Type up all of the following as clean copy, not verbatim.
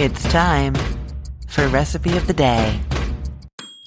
It's time for Recipe of the Day.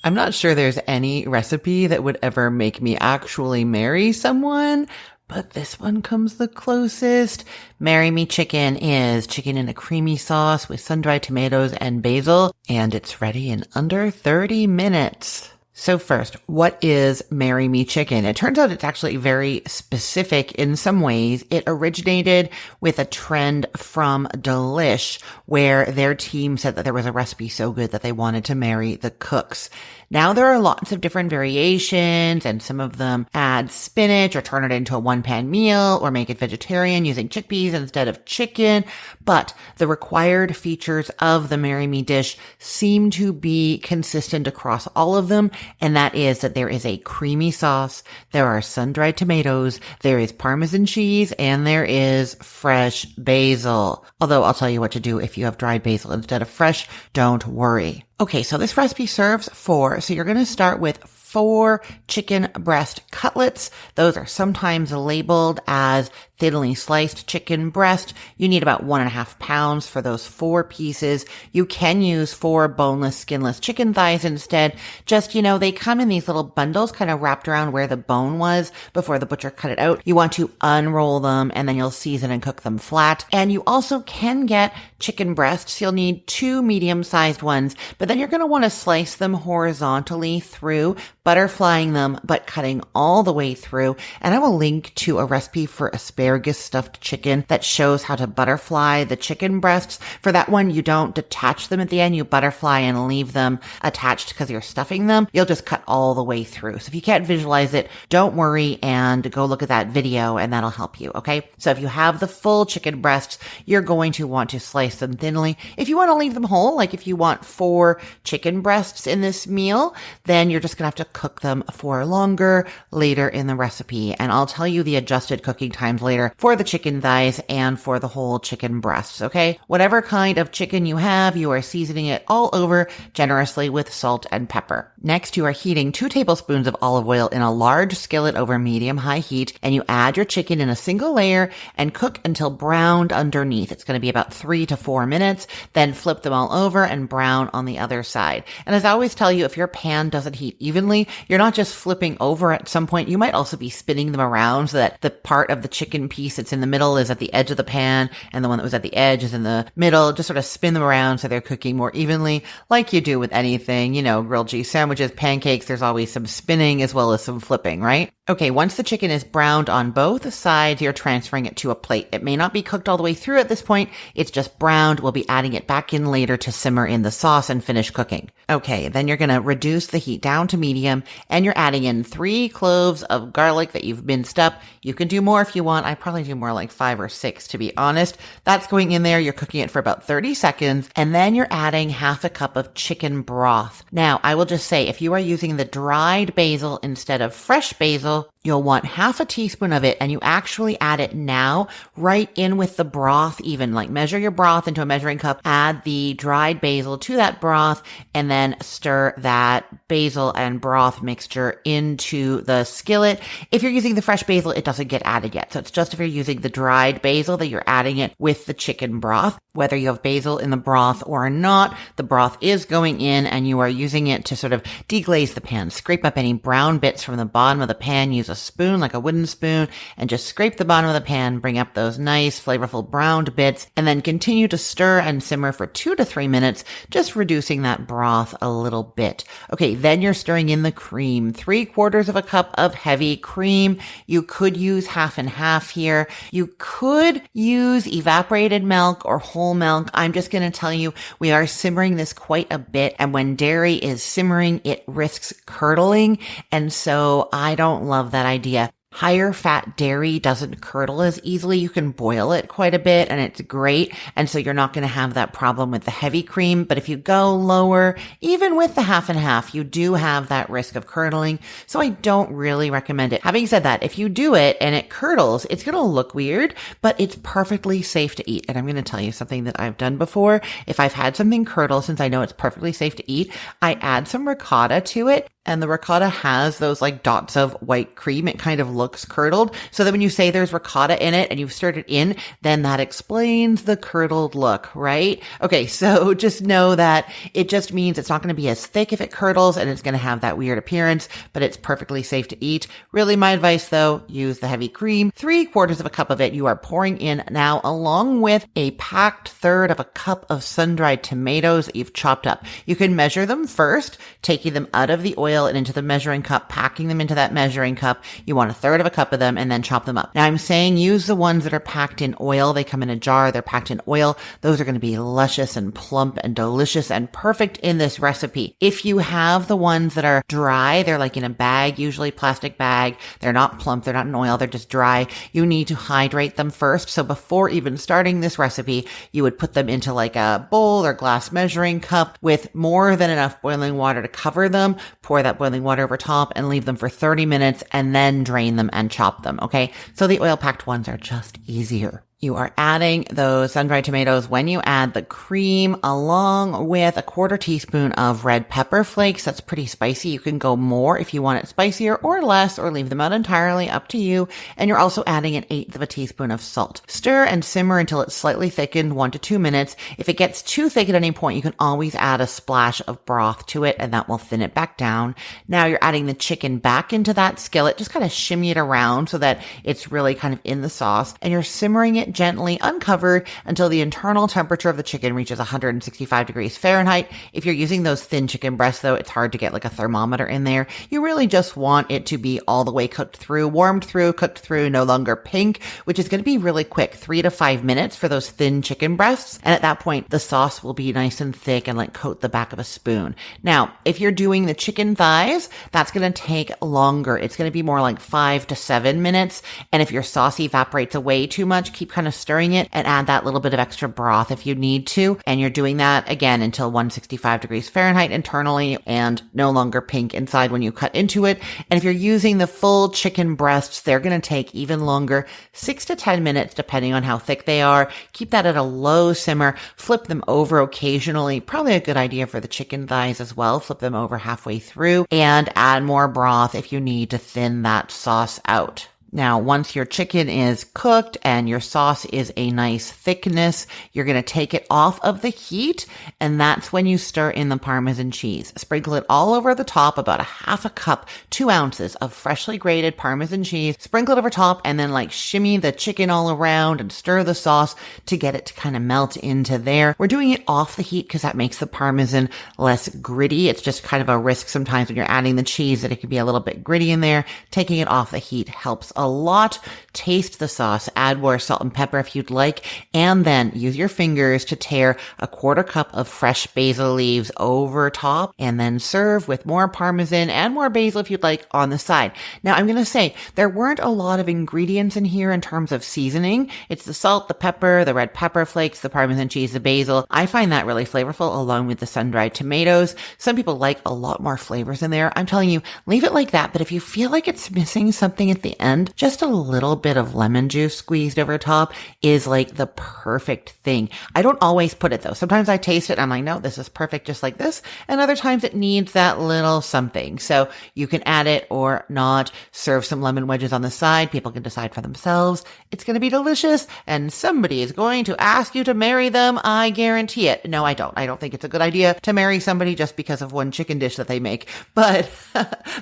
I'm not sure there's any recipe that would ever make me actually marry someone, but this one comes the closest. Marry Me Chicken is chicken in a creamy sauce with sun-dried tomatoes and basil, and it's ready in under 30 minutes. So first, what is Marry Me Chicken? It turns out it's actually very specific in some ways. It originated with a trend from Delish, where their team said that there was a recipe so good that they wanted to marry the cooks. Now there are lots of different variations, and some of them add spinach or turn it into a one-pan meal or make it vegetarian using chickpeas instead of chicken. But the required features of the Marry Me dish seem to be consistent across all of them, and that is that there is a creamy sauce, there are sun-dried tomatoes, there is Parmesan cheese, and there is fresh basil. Although I'll tell you what to do if you have dried basil instead of fresh, don't worry. Okay, so this recipe serves four. So you're going to start with 4 chicken breast cutlets. Those are sometimes labeled as thinly sliced chicken breast. You need about 1.5 pounds for those 4 pieces. You can use 4 boneless, skinless chicken thighs instead. Just, they come in these little bundles kind of wrapped around where the bone was before the butcher cut it out. You want to unroll them and then you'll season and cook them flat. And you also can get chicken breasts. You'll need 2 medium-sized ones, but then you're going to want to slice them horizontally through, butterflying them, but cutting all the way through. And I will link to a recipe for asparagus stuffed chicken that shows how to butterfly the chicken breasts. For that one, you don't detach them at the end. You butterfly and leave them attached because you're stuffing them. You'll just cut all the way through. So if you can't visualize it, don't worry and go look at that video and that'll help you. Okay. So if you have the full chicken breasts, you're going to want to slice them thinly. If you want to leave them whole, like if you want 4 chicken breasts in this meal, then you're just going to have to cook them for longer later in the recipe. And I'll tell you the adjusted cooking times later for the chicken thighs and for the whole chicken breasts, okay? Whatever kind of chicken you have, you are seasoning it all over generously with salt and pepper. Next, you are heating 2 tablespoons of olive oil in a large skillet over medium-high heat, and you add your chicken in a single layer and cook until browned underneath. It's going to be about 3 to 4 minutes. Then flip them all over and brown on the other side. And as I always tell you, if your pan doesn't heat evenly, you're not just flipping over at some point. You might also be spinning them around so that the part of the chicken piece that's in the middle is at the edge of the pan and the one that was at the edge is in the middle. Just sort of spin them around so they're cooking more evenly, like you do with anything, grilled cheese sandwiches, pancakes. There's always some spinning as well as some flipping, right? Okay, once the chicken is browned on both sides, you're transferring it to a plate. It may not be cooked all the way through at this point. It's just browned. We'll be adding it back in later to simmer in the sauce and finish cooking. Okay, then you're going to reduce the heat down to medium, and you're adding in 3 cloves of garlic that you've minced up. You can do more if you want. I probably do more like 5 or 6, to be honest. That's going in there. You're cooking it for about 30 seconds, and then you're adding 1/2 cup of chicken broth. Now, I will just say, if you are using the dried basil instead of fresh basil, you'll want 1/2 teaspoon of it, and you actually add it now right in with the broth even. Like measure your broth into a measuring cup, add the dried basil to that broth, and then stir that basil and broth mixture into the skillet. If you're using the fresh basil, it doesn't get added yet. So it's just if you're using the dried basil that you're adding it with the chicken broth. Whether you have basil in the broth or not, the broth is going in and you are using it to sort of deglaze the pan. Scrape up any brown bits from the bottom of the pan. Use a spoon, like a wooden spoon, and just scrape the bottom of the pan, bring up those nice flavorful browned bits, and then continue to stir and simmer for 2 to 3 minutes, just reducing that broth a little bit. Okay, then you're stirring in the cream. 3/4 of a cup of heavy cream. You could use half and half here. You could use evaporated milk or whole milk. I'm just going to tell you, we are simmering this quite a bit, and when dairy is simmering, it risks curdling, and so I don't love that idea. Higher fat dairy doesn't curdle as easily. You can boil it quite a bit and it's great. And so you're not going to have that problem with the heavy cream. But if you go lower, even with the half and half, you do have that risk of curdling. So I don't really recommend it. Having said that, if you do it and it curdles, it's going to look weird, but it's perfectly safe to eat. And I'm going to tell you something that I've done before. If I've had something curdle, since I know it's perfectly safe to eat, I add some ricotta to it. And the ricotta has those like dots of white cream. It kind of looks curdled. So that when you say there's ricotta in it and you've stirred it in, then that explains the curdled look, right? Okay, so just know that it just means it's not going to be as thick if it curdles and it's going to have that weird appearance, but it's perfectly safe to eat. Really, my advice though, use the heavy cream. 3/4 of a cup of it you are pouring in now, along with a packed third of a cup of sun-dried tomatoes that you've chopped up. You can measure them first, taking them out of the oil and into the measuring cup, packing them into that measuring cup. You want 1/3 of a cup of them and then chop them up. Now I'm saying use the ones that are packed in oil. They come in a jar. They're packed in oil. Those are going to be luscious and plump and delicious and perfect in this recipe. If you have the ones that are dry, they're like in a bag, usually plastic bag. They're not plump. They're not in oil. They're just dry. You need to hydrate them first. So before even starting this recipe, you would put them into like a bowl or glass measuring cup with more than enough boiling water to cover them. Pour that boiling water over top and leave them for 30 minutes and then drain them and chop them. Okay. So the oil packed ones are just easier. You are adding those sun-dried tomatoes when you add the cream along with 1/4 teaspoon of red pepper flakes. That's pretty spicy. You can go more if you want it spicier or less, or leave them out entirely, up to you. And you're also adding 1/8 of a teaspoon of salt. Stir and simmer until it's slightly thickened, 1 to 2 minutes. If it gets too thick at any point, you can always add a splash of broth to it and that will thin it back down. Now you're adding the chicken back into that skillet. Just kind of shimmy it around so that it's really kind of in the sauce, and you're simmering it gently uncovered until the internal temperature of the chicken reaches 165 degrees Fahrenheit. If you're using those thin chicken breasts though, it's hard to get like a thermometer in there. You really just want it to be all the way cooked through, warmed through, cooked through, no longer pink, which is going to be really quick, 3 to 5 minutes for those thin chicken breasts. And at that point, the sauce will be nice and thick and like coat the back of a spoon. Now, if you're doing the chicken thighs, that's going to take longer. It's going to be more like 5 to 7 minutes. And if your sauce evaporates away too much, keep kind of stirring it and add that little bit of extra broth if you need to. And you're doing that again until 165 degrees Fahrenheit internally and no longer pink inside when you cut into it. And if you're using the full chicken breasts, they're going to take even longer, 6 to 10 minutes, depending on how thick they are. Keep that at a low simmer. Flip them over occasionally. Probably a good idea for the chicken thighs as well. Flip them over halfway through and add more broth if you need to thin that sauce out. Now, once your chicken is cooked and your sauce is a nice thickness, you're going to take it off of the heat, and that's when you stir in the Parmesan cheese. Sprinkle it all over the top, about 1/2 cup, 2 ounces of freshly grated Parmesan cheese. Sprinkle it over top and then like shimmy the chicken all around and stir the sauce to get it to kind of melt into there. We're doing it off the heat because that makes the Parmesan less gritty. It's just kind of a risk sometimes when you're adding the cheese that it can be a little bit gritty in there. Taking it off the heat helps a lot. Taste the sauce, add more salt and pepper if you'd like, and then use your fingers to tear 1/4 cup of fresh basil leaves over top, and then serve with more Parmesan and more basil if you'd like on the side. Now, I'm going to say there weren't a lot of ingredients in here in terms of seasoning. It's the salt, the pepper, the red pepper flakes, the Parmesan cheese, the basil. I find that really flavorful along with the sun-dried tomatoes. Some people like a lot more flavors in there. I'm telling you, leave it like that. But if you feel like it's missing something at the end, just a little bit of lemon juice squeezed over top is like the perfect thing. I don't always put it though. Sometimes I taste it and I'm like, no, this is perfect just like this. And other times it needs that little something. So you can add it or not. Serve some lemon wedges on the side. People can decide for themselves. It's going to be delicious and somebody is going to ask you to marry them. I guarantee it. No, I don't. I don't think it's a good idea to marry somebody just because of one chicken dish that they make, but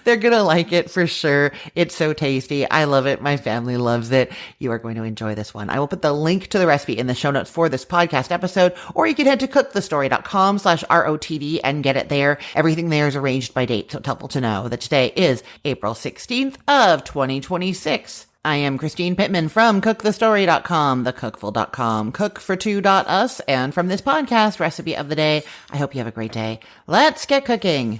they're going to like it for sure. It's so tasty. I love it. My family loves it. You are going to enjoy this one. I will put the link to the recipe in the show notes for this podcast episode, or you can head to cookthestory.com/ROTD and get it there. Everything there is arranged by date, so it's helpful to know that today is April 16th of 2026. I am Christine Pittman from cookthestory.com, thecookful.com, cookfor2.us, and from this podcast, Recipe of the Day. I hope you have a great day. Let's get cooking.